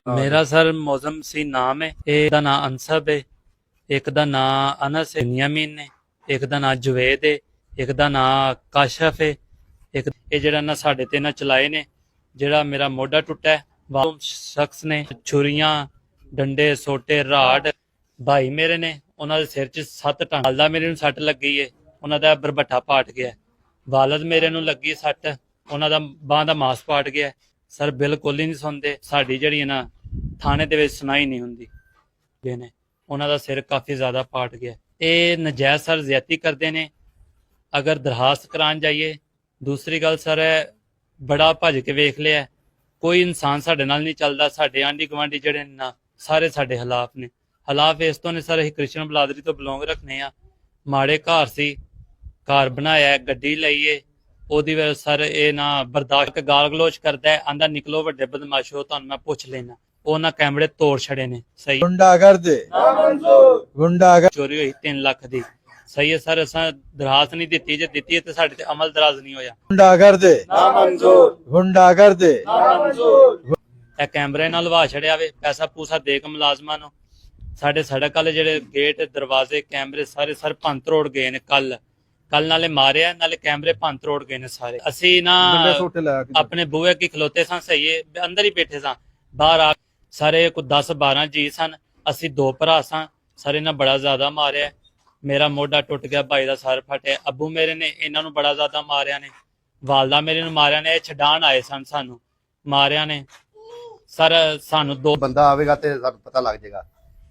ਮੇਰਾ ਸਰ ਮੌਜ਼ਮ ਸੀ ਨਾਮ ਹੈ। ਇਹ ਦਾ ਨਾਂ ਅਨਸਬ ਹੈ, ਇੱਕ ਦਾ ਨਾਂ ਅਨਸ ਹੈ, ਨਿਯਮੀਨ ਨੇ, ਇੱਕ ਦਾ ਨਾਂ ਜਵੇਦ ਹੈ, ਇੱਕ ਦਾ ਨਾਂ ਕਾਸ਼ਫ ਹੈ। ਇੱਕ ਇਹ ਜਿਹੜਾ ਨਾ ਸਾਡੇ ਤੇ ਨਾ ਚਲਾਏ ਨੇ, ਜਿਹੜਾ ਮੇਰਾ ਮੋਢਾ ਟੁੱਟਾ ਹੈ, ਵਾਹ ਸ਼ਖਸ ਨੇ ਛੁਰੀਆਂ ਡੰਡੇ ਸੋਟੇ ਰਾੜ ਭਾਈ ਮੇਰੇ ਨੇ, ਉਹਨਾਂ ਦੇ ਸਿਰ 'ਚ 7 ਟਾਂਕਾ ਦਾ ਮੇਰੇ ਨੂੰ ਸੱਟ ਲੱਗੀ ਹੈ, ਉਹਨਾਂ ਦਾ ਬਰਬੱਠਾ ਪਾਟ ਗਿਆ। ਵਾਲਦ ਮੇਰੇ ਨੂੰ ਲੱਗੀ ਸੱਟ, ਉਹਨਾਂ ਦਾ ਬਾਂਹ ਦਾ ਮਾਸ ਪਾਟ ਗਿਆ। ਸਰ ਬਿਲਕੁਲ ਹੀ ਨਹੀਂ ਸੁਣਦੇ, ਸਾਡੀ ਜਿਹੜੀ ਨਾ ਥਾਣੇ ਦੇ ਵਿੱਚ ਸੁਣਾਈ ਨਹੀਂ ਹੁੰਦੀ ਨੇ, ਉਹਨਾਂ ਦਾ ਸਿਰ ਕਾਫੀ ਜ਼ਿਆਦਾ ਪਾਟ ਗਿਆ। ਇਹ ਨਜਾਇਜ਼ ਸਰ ਜ਼ਿਆਦਤੀ ਕਰਦੇ ਨੇ। ਅਗਰ ਦਰਖਾਸਤ ਕਰਾਉਣ ਜਾਈਏ, ਦੂਸਰੀ ਗੱਲ ਸਰ ਹੈ ਬੜਾ ਭੱਜ ਕੇ ਵੇਖ ਲਿਆ, ਕੋਈ ਇਨਸਾਨ ਸਾਡੇ ਨਾਲ ਨਹੀਂ ਚੱਲਦਾ। ਸਾਡੇ ਆਂਢੀ ਗੁਆਂਢੀ ਜਿਹੜੇ ਨਾ ਸਾਰੇ ਸਾਡੇ ਖਿਲਾਫ ਨੇ। ਹਾਲਾਤ ਇਸ ਤੋਂ ਨੇ ਸਰ, ਅਸੀਂ ਕ੍ਰਿਸ਼ਨ ਬਲਾਦਰੀ ਤੋਂ ਬਿਲੋਂਗ ਰੱਖਨੇ ਆ। ਮਾੜੇ ਘਰ ਸੀ, ਘਰ ਬਣਾਇਆ, ਗੱਡੀ ਲਈਏ, ਉਹਦੀ ਵਜ੍ਹਾ ਸਰ ਇਹ ਨਾ ਬਰਦਾਸ਼ਤ ਗਾਲ ਗਲੋਚ ਕਰਦਾ ਹੈ, ਆਂਦਾ ਨਿਕਲੋ ਵੱਡੇ ਬਦਮਾਸ਼ੋ, ਤੁਹਾਨੂੰ ਮੈਂ ਪੁੱਛ ਲੈਣਾ। ਉਹਨਾਂ ਕੈਮਰੇ ਤੋੜ ਛੜੇ ਨੇ। ਸਹੀ ਗੁੰਡਾਗਰਦੀ ਚੋਰੀ ਹੋਈ 3 ਲੱਖ ਦੀ। ਸਹੀ ਹੈ ਸਰ, ਅਸਾਂ ਦਰਖਾਸਤ ਨਹੀਂ ਦਿੱਤੀ, ਜੇ ਦਿੱਤੀ ਹੈ ਤੇ ਸਾਡੇ ਤੇ ਅਮਲ ਦਰਾਜ਼ ਨਹੀਂ ਹੋਇਆ। ਗੁੰਡਾਗਰਦੀ ਇਹ ਕੈਮਰੇ ਨਾਲ ਲਵਾ ਛੜਿਆ ਵੇ, ਪੈਸਾ ਪੂਸਾ ਦੇ ਕੇ ਮੁਲਾਜ਼ਮਾਂ ਨੂੰ। ਸਾਡੇ ਸੜਕ ਵਾਲੇ ਜਿਹੜੇ ਗੇਟ ਦਰਵਾਜ਼ੇ ਕੈਮਰੇ ਸਾਰੇ ਸਰ ਭੰਨ ਤਰੋੜ ਗਏ ਨੇ। ਕੱਲ ਨਾਲੇ ਮਾਰਿਆ ਨਾਲੇ ਕੈਮਰੇ ਭੰਨ ਤਰੋੜ ਗਏ ਨੇ ਸਾਰੇ। ਅਸੀਂ ਨਾ ਆਪਣੇ ਬੂਹੇ ਕੀ ਖਲੋਤੇ ਸਾਂ, ਸਹੀ ਹੈ, ਅੰਦਰ ਹੀ ਬੈਠੇ ਸਾਂ। ਬਾਹਰ ਆ ਸਾਰੇ ਕੋਈ 10-12 ਜੀ ਸਨ, ਅਸੀਂ 2 ਭਰਾ ਸਾਂ। ਸਾਰੇ ਨਾਲ ਬੜਾ ਜ਼ਿਆਦਾ ਮਾਰਿਆ, ਮੇਰਾ ਮੋਢਾ ਟੁੱਟ ਗਿਆ, ਭਾਈ ਦਾ ਸਰ ਫਟਿਆ। ਅੱਬੂ ਮੇਰੇ ਨੇ ਇਹਨਾਂ ਨੂੰ ਬੜਾ ਜ਼ਿਆਦਾ ਮਾਰਿਆ ਨੇ, ਵਾਲਦਾ ਮੇਰੇ ਨੂੰ ਮਾਰਿਆ ਨੇ। ਇਹ ਛਡਾਣ ਆਏ ਸਨ, ਸਾਨੂੰ ਮਾਰਿਆ ਨੇ ਸਰ। ਸਾਨੂੰ 2 ਬੰਦਾ ਆਵੇਗਾ ਤੇ ਸਾਨੂੰ ਪਤਾ ਲੱਗ ਜਾਏਗਾ।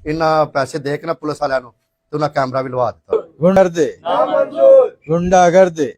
ਇਹਨਾਂ ਪੈਸੇ ਦੇ ਕੇ ਨਾ ਪੁਲਿਸ ਵਾਲਿਆਂ ਨੂੰ ਤੇ ਉਹਨਾਂ ਕੈਮਰਾ ਵੀ ਲਵਾ ਦਿੱਤਾ। ਗੁੰਡਾਗਰਦੀ